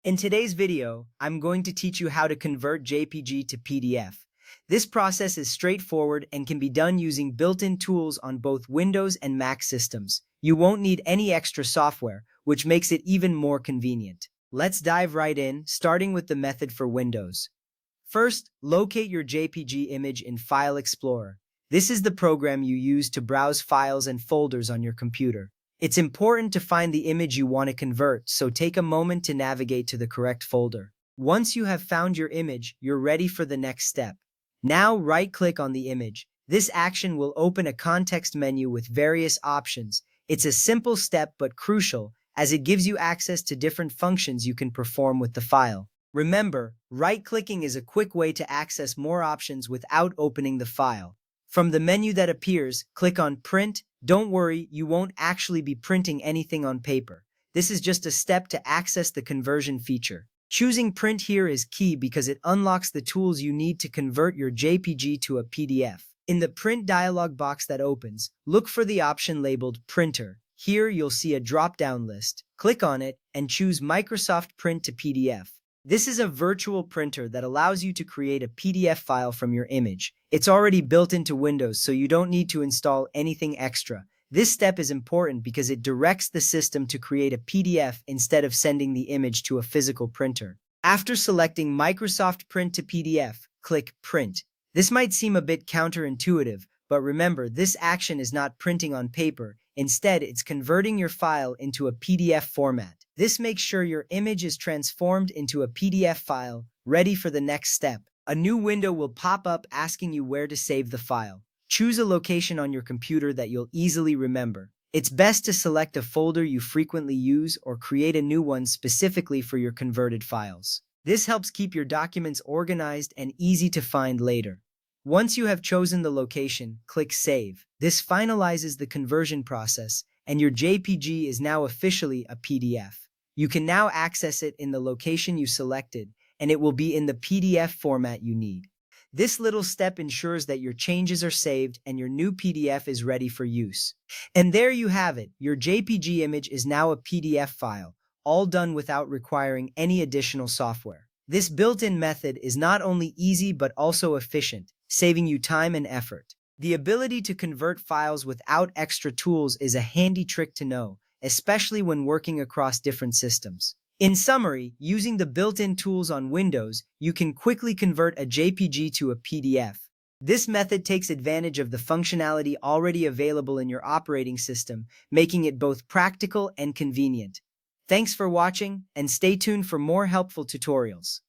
In today's video, I'm going to teach you how to convert JPG to PDF. This process is straightforward and can be done using built-in tools on both Windows and Mac systems. You won't need any extra software, which makes it even more convenient. Let's dive right in, starting with the method for Windows. First, locate your JPG image in File Explorer. This is the program you use to browse files and folders on your computer. It's important to find the image you want to convert, so take a moment to navigate to the correct folder. Once you have found your image, you're ready for the next step. Now right-click on the image. This action will open a context menu with various options. It's a simple step but crucial, as it gives you access to different functions you can perform with the file. Remember, right-clicking is a quick way to access more options without opening the file. From the menu that appears, click on Print. Don't worry, you won't actually be printing anything on paper. This is just a step to access the conversion feature. Choosing Print here is key because it unlocks the tools you need to convert your JPG to a PDF. In the Print dialog box that opens, look for the option labeled Printer. Here you'll see a drop-down list. Click on it and choose Microsoft Print to PDF. This is a virtual printer that allows you to create a PDF file from your image. It's already built into Windows, so you don't need to install anything extra. This step is important because it directs the system to create a PDF instead of sending the image to a physical printer. After selecting Microsoft Print to PDF, click Print. This might seem a bit counterintuitive, but remember, this action is not printing on paper. Instead, it's converting your file into a PDF format. This makes sure your image is transformed into a PDF file, ready for the next step. A new window will pop up asking you where to save the file. Choose a location on your computer that you'll easily remember. It's best to select a folder you frequently use or create a new one specifically for your converted files. This helps keep your documents organized and easy to find later. Once you have chosen the location, click Save. This finalizes the conversion process, and your JPG is now officially a PDF. You can now access it in the location you selected, and it will be in the PDF format you need. This little step ensures that your changes are saved and your new PDF is ready for use. And there you have it, your JPG image is now a PDF file, all done without requiring any additional software. This built-in method is not only easy but also efficient, saving you time and effort. The ability to convert files without extra tools is a handy trick to know, especially when working across different systems. In summary, using the built-in tools on Windows, you can quickly convert a JPG to a PDF. This method takes advantage of the functionality already available in your operating system, making it both practical and convenient. Thanks for watching, and stay tuned for more helpful tutorials.